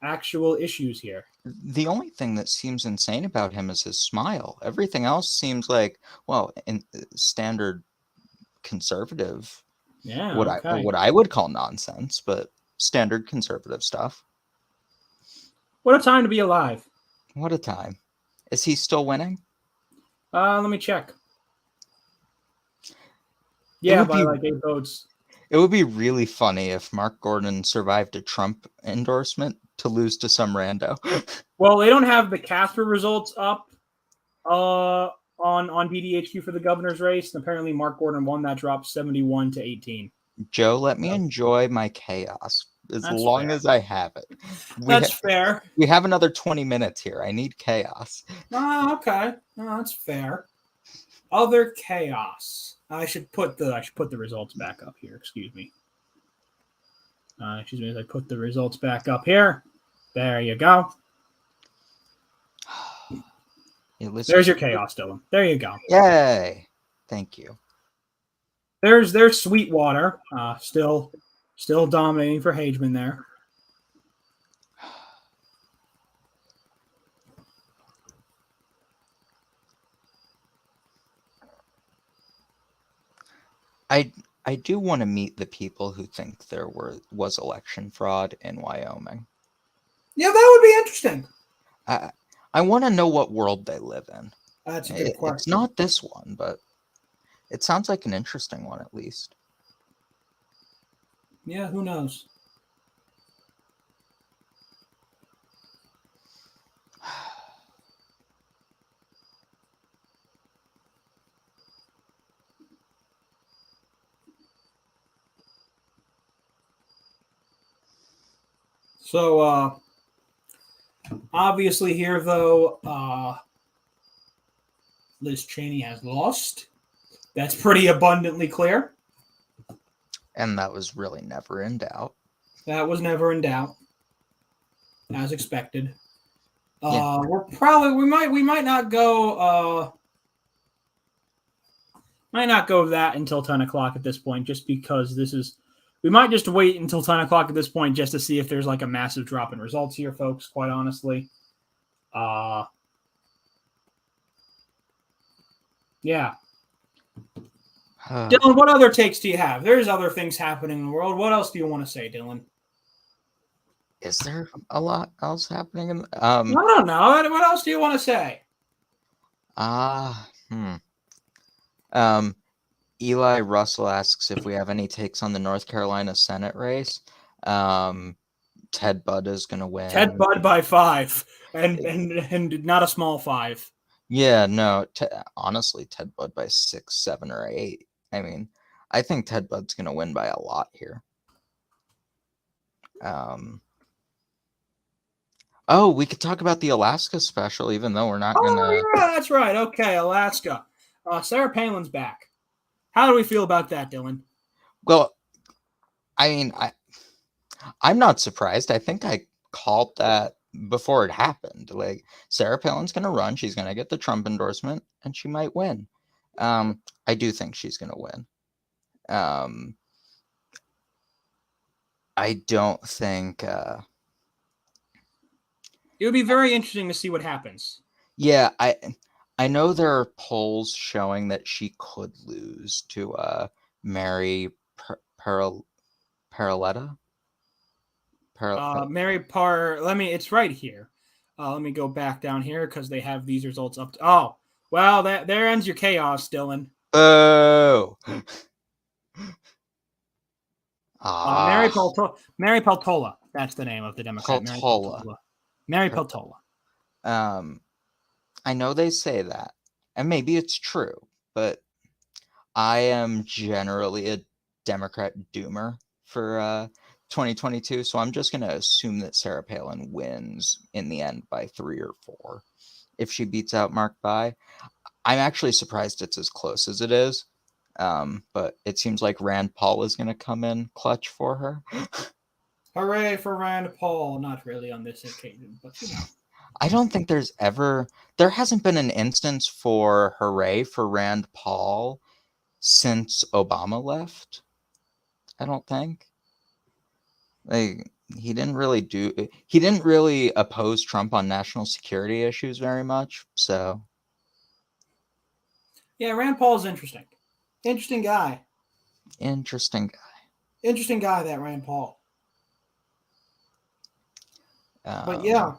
actual issues here. The only thing that seems insane about him is his smile. Everything else seems like, well, in standard conservative. Yeah, what I would call nonsense, but standard conservative stuff. What a time to be alive. What a time. Is he still winning? Let me check. Yeah, by like 8 votes. It would be really funny if Mark Gordon survived a Trump endorsement to lose to some rando. Well, they don't have the Casper results up on BDHQ for the governor's race, and apparently Mark Gordon won that drop 71-18. Joe, let me enjoy my chaos as long as I have it. That's fair. We have another 20 minutes here. I need chaos. Oh, okay. Oh, that's fair. Other chaos. I should put the results back up here. Excuse me. Excuse me as I put the results back up here. There you go. There's your chaos, Dylan. There you go. Yay! Thank you. There's Sweetwater. Still dominating for Hageman there. I do want to meet the people who think there was election fraud in Wyoming. Yeah, that would be interesting. I want to know what world they live in. That's a good question. It's not this one, but it sounds like an interesting one at least. Yeah, who knows? So, obviously here, though, Liz Cheney has lost. That's pretty abundantly clear. And that was really never in doubt. That was never in doubt, as expected. Yeah. We might not go that until 10 o'clock at this point, just because we might just wait until 10 o'clock at this point just to see if there's like a massive drop in results here, folks, quite honestly. Yeah. Dylan, what other takes do you have? There's other things happening in the world. What else do you want to say, Dylan? Is there a lot else happening? I don't know. What else do you want to say? Eli Russell asks if we have any takes on the North Carolina Senate race. Ted Budd is going to win. Ted Budd by 5, and not a small 5. Yeah, no. Honestly, Ted Budd by 6, 7, or 8. I mean, I think Ted Budd's going to win by a lot here. Oh, we could talk about the Alaska special, even though we're not going to. Oh, yeah, that's right. Okay, Alaska. Sarah Palin's back. How do we feel about that, Dylan? Well, I mean, I'm not surprised. I think I called that before it happened. Like, Sarah Palin's going to run. She's going to get the Trump endorsement, and she might win. I do think she's going to win. I don't think. It would be very interesting to see what happens. Yeah, I know there are polls showing that she could lose to Mary Paraletta. It's right here. Let me go back down here because they have these results up. Oh, well, there ends your chaos, Dylan. Oh. Mary Peltola. That's the name of the Democrat. Peltola. Mary Peltola. I know they say that, and maybe it's true, but I am generally a Democrat doomer for 2022, so I'm just going to assume that Sarah Palin wins in the end by 3 or 4 if she beats out Mark Bai. I'm actually surprised it's as close as it is, but it seems like Rand Paul is going to come in clutch for her. Hooray for Rand Paul. Not really on this occasion, but you know. I don't think there hasn't been an instance for hooray for Rand Paul since Obama left. I don't think. Like, he didn't really oppose Trump on national security issues very much, so. Yeah, Rand Paul's interesting. Interesting guy. Interesting guy, that Rand Paul. But yeah.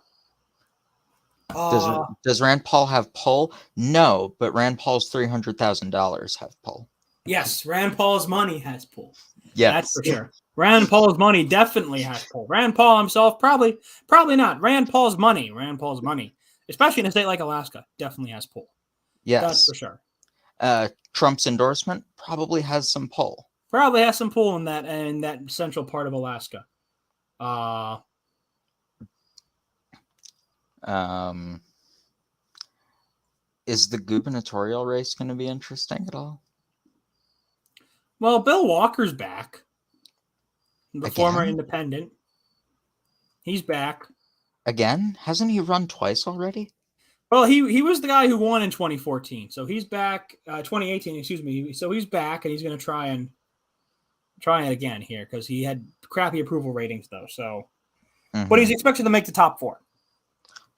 Does Rand Paul have pull? No, but Rand Paul's $300,000 have pull. Yes, Rand Paul's money has pull. Yes. That's for sure. Rand Paul's money definitely has pull. Rand Paul himself, probably not. Rand Paul's money, especially in a state like Alaska, definitely has pull. Yes. That's for sure. Trump's endorsement probably has some pull. Probably has some pull in that central part of Alaska. Is the gubernatorial race going to be interesting at all? Well, Bill Walker's back. The former independent. He's back. Again? Hasn't he run twice already? Well, he was the guy who won in 2014. So he's back, 2018, excuse me. So he's back, and he's going to try it again here because he had crappy approval ratings, though. So, But he's expected to make the top 4.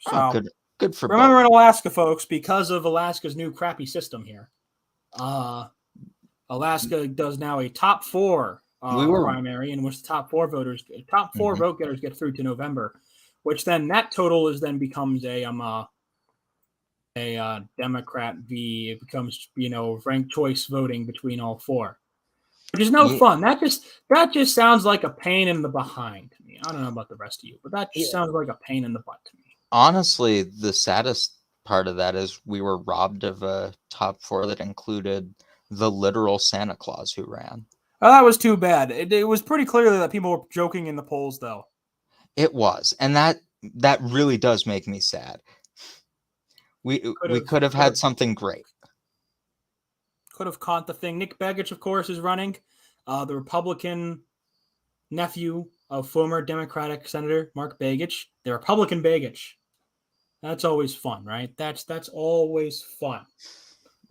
So good for remember both. in Alaska, folks, because of Alaska's new crappy system here, Alaska does now a top 4 primary in which the top 4 vote getters get through to November, which then that total becomes a Democrat it becomes ranked choice voting between all 4, which is no fun. That just sounds like a pain in the behind to me. I don't know about the rest of you, but that just sounds like a pain in the butt to me. Honestly, the saddest part of that is we were robbed of a top 4 that included the literal Santa Claus who ran. Oh, that was too bad. It was pretty clearly that people were joking in the polls, though. It was, and that really does make me sad. We could have had something great. Could have caught the thing. Nick Begich, of course, is running. The Republican nephew of former Democratic Senator Mark Begich. The Republican Begich. That's always fun, right? That's always fun.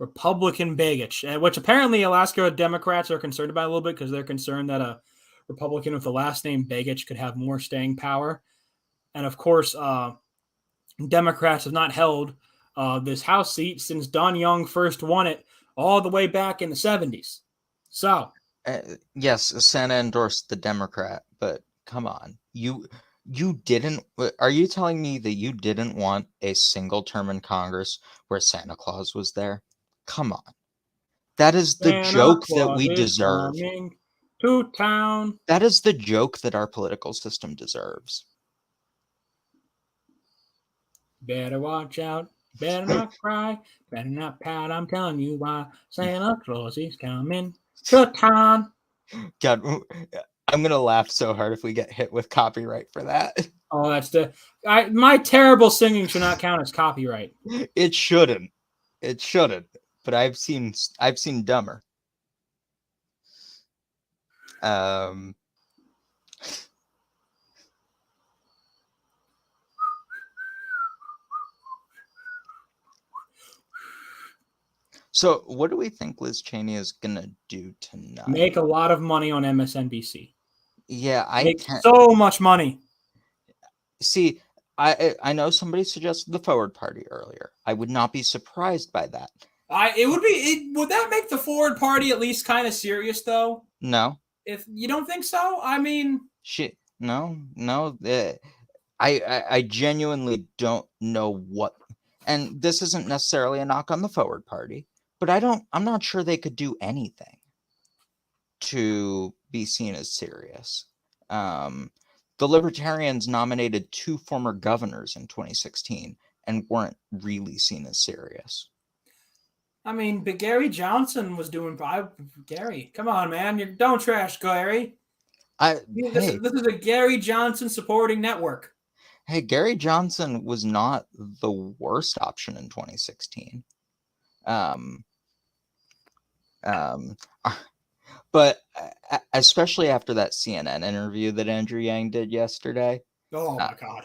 Republican Begich, which apparently Alaska Democrats are concerned about a little bit because they're concerned that a Republican with the last name Begich could have more staying power. And of course, Democrats have not held this House seat since Don Young first won it all the way back in the 70s. So, yes, Santa endorsed the Democrat, but come on, you didn't. Are you telling me that you didn't want a single term in Congress where Santa Claus was there? Come on, that is the joke that we deserve. To town. That is the joke that our political system deserves. Better watch out. Better not cry. Better not pout. I'm telling you why. Santa Claus is coming to town. God, I'm going to laugh so hard if we get hit with copyright for that. Oh, that's my terrible singing should not count as copyright. It shouldn't. But I've seen dumber. So what do we think Liz Cheney is going to do tonight? Make a lot of money on MSNBC. Yeah, Make so much money. see. I know somebody suggested the Forward Party earlier. I would not be surprised by that. Would that make the Forward Party at least kind of serious though? No, If you don't think so, I mean, shit. No, no. I genuinely don't know what, and this isn't necessarily a knock on the Forward Party, but I'm not sure they could do anything to be seen as serious. The Libertarians nominated 2 former governors in 2016 and weren't really seen as serious. I mean, but Gary Johnson was doing. Gary, come on, man! Don't trash Gary. This Hey, is a Gary Johnson supporting network. hey, Gary Johnson was not the worst option in 2016. Um, um, but especially after that CNN interview that Andrew Yang did yesterday. Oh my God.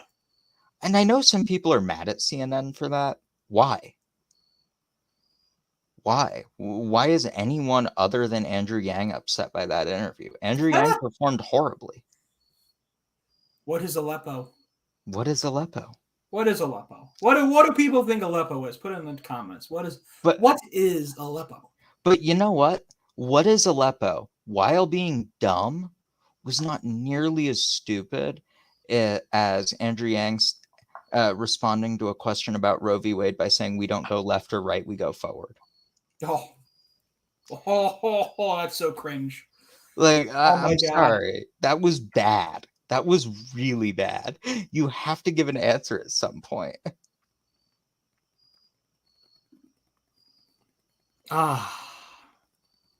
And I know some people are mad at CNN for that. Why? Why? Why is anyone other than Andrew Yang upset by that interview? Andrew Yang performed horribly. What is Aleppo? What is Aleppo? What is Aleppo? What do people think Aleppo is? Put it in the comments. What is Aleppo? But you know what? What is Aleppo? While being dumb, was not nearly as stupid as Andrew Yang's responding to a question about Roe v. Wade by saying we don't go left or right, we go forward. Oh, that's so cringe. Like, I'm sorry. That was bad. That was really bad. You have to give an answer at some point.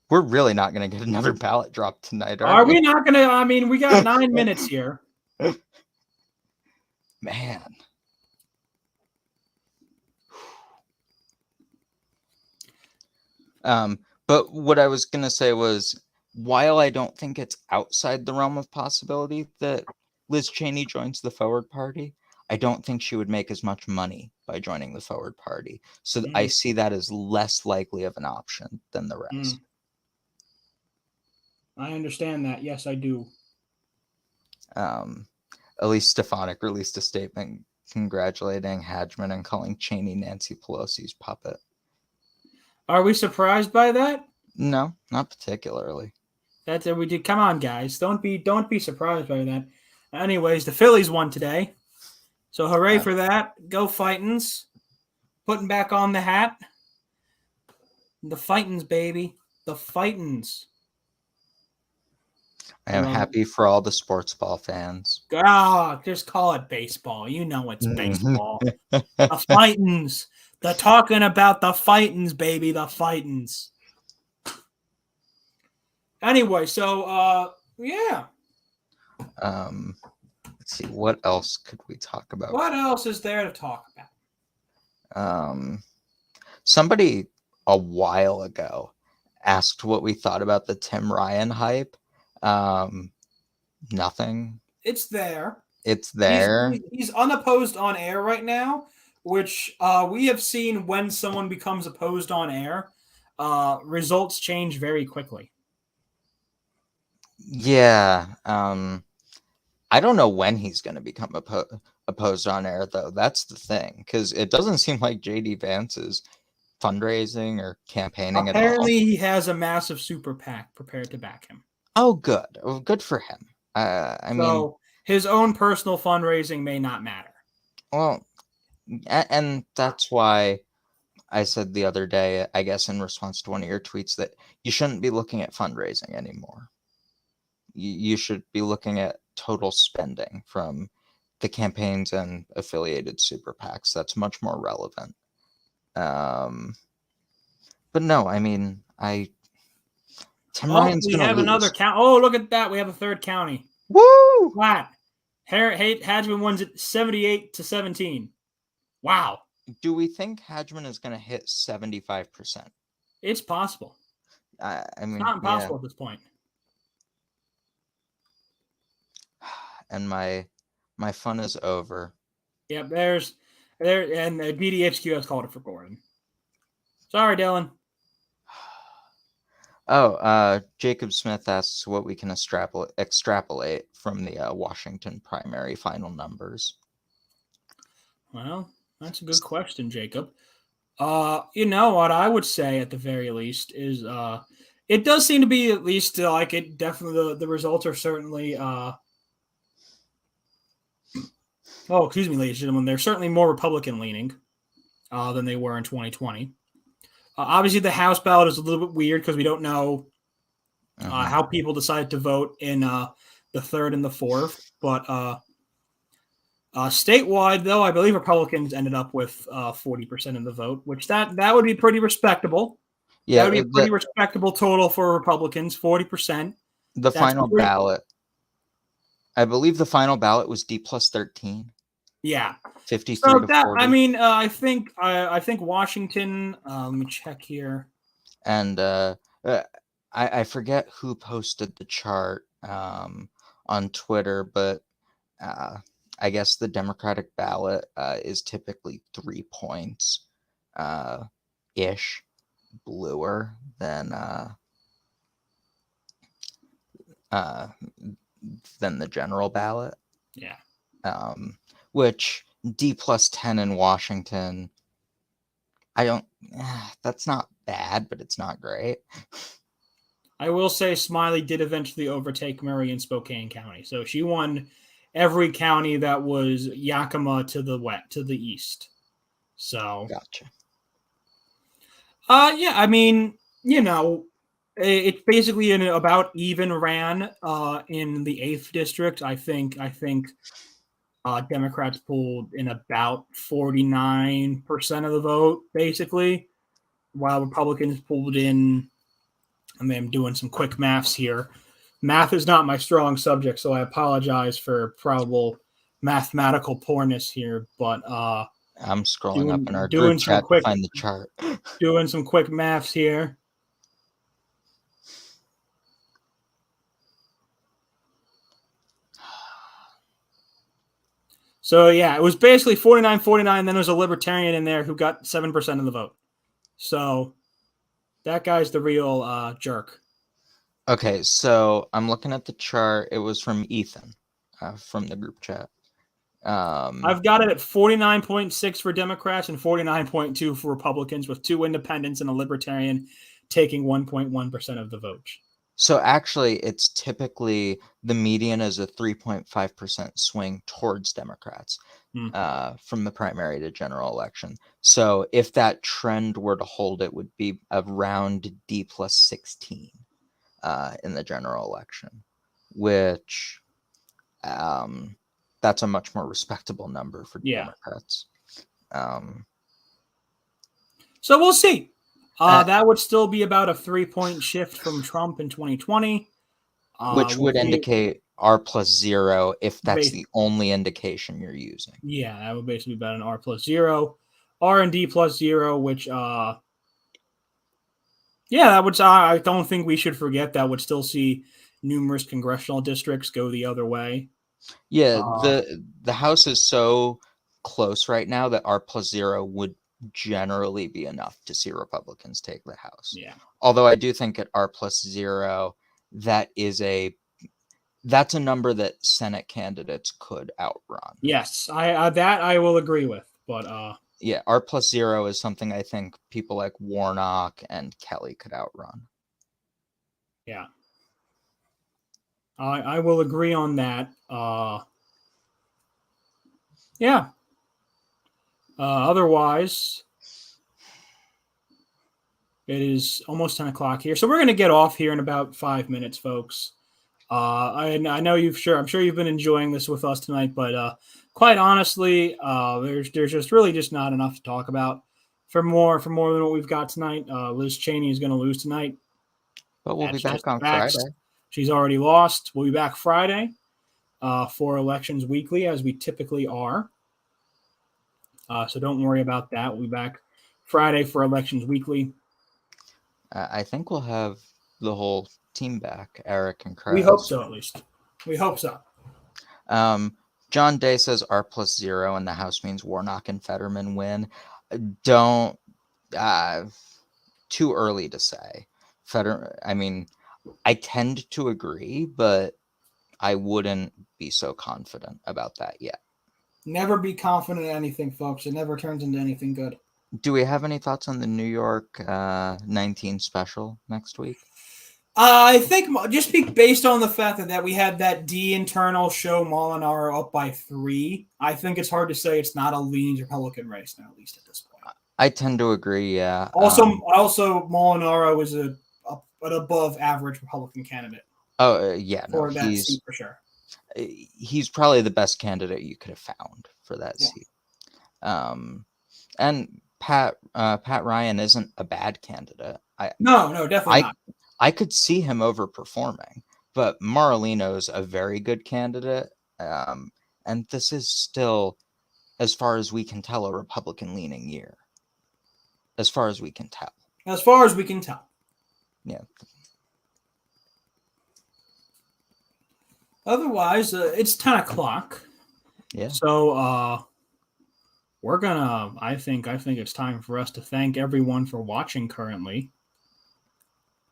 We're really not going to get another ballot drop tonight, are we? Not going to? I mean, we got 9 minutes here. Man. But what I was going to say was, while I don't think it's outside the realm of possibility that Liz Cheney joins the Forward Party, I don't think she would make as much money by joining the Forward Party. So I see that as less likely of an option than the rest. I understand that. Yes, I do. Elise Stefanik released a statement congratulating Hadjman and calling Cheney Nancy Pelosi's puppet. Are we surprised by that? No, not particularly. That's what we did. Come on, guys. Don't be surprised by that. Anyways, the Phillies won today. So hooray for that. Go Fightins. Putting back on the hat. The Fightins, baby. The Fightins. I am happy for all the sports ball fans. Just call it baseball. You know it's baseball. The Fightins. They're talking about the Fightins, baby. The Fightins. Anyway, so yeah. Let's see, what else could we talk about? What else is there to talk about? Somebody a while ago asked what we thought about the Tim Ryan hype. Nothing. It's there. It's there. He's unopposed on air right now, which we have seen when someone becomes opposed on air, results change very quickly. Yeah. I don't know when he's going to become opposed on air, though. That's the thing, because it doesn't seem like J.D. Vance is fundraising or campaigning at all. Apparently, he has a massive super PAC prepared to back him. Oh, good. Oh, good for him. I mean, his own personal fundraising may not matter. Well, and that's why I said the other day, I guess in response to one of your tweets, that you shouldn't be looking at fundraising anymore. You should be looking at total spending from the campaigns and affiliated super PACs. That's much more relevant. But no, I mean, Tim Ryan's we gonna have lose. Another count. Oh, look at that! We have a third county. Woo! Flat. Hadjman wins it 78-17. Wow. Do we think Hadjman is going to hit 75%? It's possible. I mean, it's not impossible at this point. And my fun is over. Yep, and the BDHQ has called it for Gordon. Sorry, Dylan. Jacob Smith asks what we can extrapolate from the Washington primary final numbers. Well, that's a good question, Jacob. You know what I would say at the very least is it does seem to be at least like it definitely the results are certainly excuse me, ladies and gentlemen, they're certainly more Republican leaning than they were in 2020. Obviously, the House ballot is a little bit weird because we don't know how people decided to vote in the third and the fourth. But statewide, though, I believe Republicans ended up with 40% of the vote, which that would be pretty respectable. Yeah, that would be a pretty respectable total for Republicans, 40%. The final ballot, I believe the final ballot was D plus 13. Yeah. 53 to 40. I mean, I think Washington, let me check here. And I forget who posted the chart on Twitter, but I guess the Democratic ballot is typically 3 points ish bluer than the general ballot. Yeah. Which D plus 10 in Washington, that's not bad, but it's not great. I will say Smiley did eventually overtake Murray in Spokane County. So she won every county that was Yakima to the east. So gotcha. Yeah, I mean, you know, it's basically an about even ran in the 8th district. I think Democrats pulled in about 49% of the vote, basically, while Republicans pulled in. I mean, I'm doing some quick maths here. Math is not my strong subject, so I apologize for probable mathematical poorness here. But I'm scrolling up in our group chat to find the chart. Doing some quick maths here. So, yeah, it was basically 49-49. Then there was a libertarian in there who got 7% of the vote. So that guy's the real jerk. Okay, so I'm looking at the chart. It was from Ethan from the group chat. I've got it at 49.6 for Democrats and 49.2 for Republicans, with 2 independents and a libertarian taking 1.1% of the vote. So actually, it's typically the median is a 3.5% swing towards Democrats from the primary to general election. So if that trend were to hold, it would be around D plus 16 in the general election, which that's a much more respectable number for Democrats. So we'll see. That would still be about a 3-point shift from Trump in 2020. Which would indicate R plus 0 if that's the only indication you're using. Yeah, that would basically be about an R plus 0. R and D plus 0, which, that would, I don't think we should forget that would still see numerous congressional districts go the other way. Yeah, the House is so close right now that R plus 0 would generally be enough to see Republicans take the House. Yeah. Although I do think at R plus 0, that's a number that Senate candidates could outrun. Yes, I will agree with. But yeah, R plus 0 is something I think people like Warnock and Kelly could outrun. Yeah. I will agree on that. Yeah. Otherwise, it is almost 10 o'clock here. So we're going to get off here in about 5 minutes, folks. I know I'm sure you've been enjoying this with us tonight, but quite honestly, there's just really just not enough to talk about for more than what we've got tonight. Liz Cheney is going to lose tonight. But we'll be back on Friday. She's already lost. We'll be back Friday for Elections Weekly, as we typically are. So don't worry about that. We'll be back Friday for Elections Weekly. I think we'll have the whole team back, Eric and Chris. We hope so, at least. We hope so. John Day says R plus 0 and the House means Warnock and Fetterman win. Don't too early to say. I mean, I tend to agree, but I wouldn't be so confident about that yet. Never be confident in anything, folks. It never turns into anything good. Do we have any thoughts on the New York 19 special next week? I think just based on the fact that we had that D internal show Molinaro up by 3, I think it's hard to say it's not a leaning Republican race now, at least at this point. I tend to agree, yeah. Also Molinaro is an above average Republican candidate. Oh, yeah, no, for that seat for sure. He's probably the best candidate you could have found for that seat. And Pat Ryan isn't a bad candidate. No, definitely not. I could see him overperforming, but Marlino's a very good candidate. And this is still, as far as we can tell, a Republican-leaning year. As far as we can tell. As far as we can tell. Yeah. Otherwise, it's 10 o'clock. Yeah. So we're gonna. I think it's time for us to thank everyone for watching currently.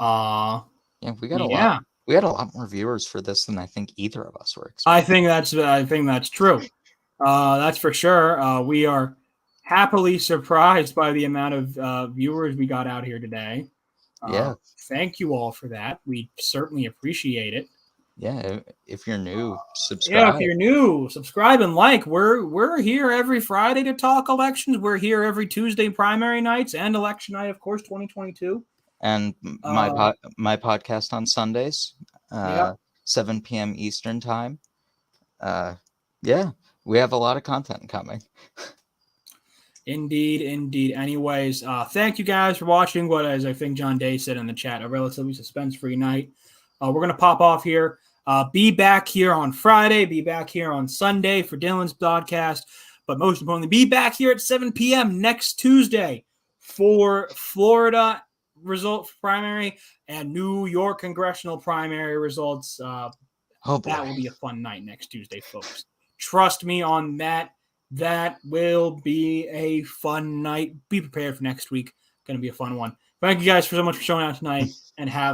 Yeah, we got a lot. We had a lot more viewers for this than I think either of us were expecting. I think that's true. That's for sure. We are happily surprised by the amount of viewers we got out here today. Yeah. Thank you all for that. We certainly appreciate it. Yeah, if you're new, subscribe. Yeah, if you're new, subscribe and like. We're here every Friday to talk elections. We're here every Tuesday primary nights and election night, of course, 2022. And my podcast on Sundays, 7 p.m. Eastern time. Yeah, we have a lot of content coming. Indeed. Anyways, thank you guys for watching what, as I think John Day said in the chat, a relatively suspense-free night. We're going to pop off here. Be back here on Friday. Be back here on Sunday for Dylan's podcast. But most importantly, be back here at 7 p.m. next Tuesday for Florida result primary and New York congressional primary results. That will be a fun night next Tuesday, folks. Trust me on that. That will be a fun night. Be prepared for next week. Going to be a fun one. Thank you guys so much for showing out tonight, and have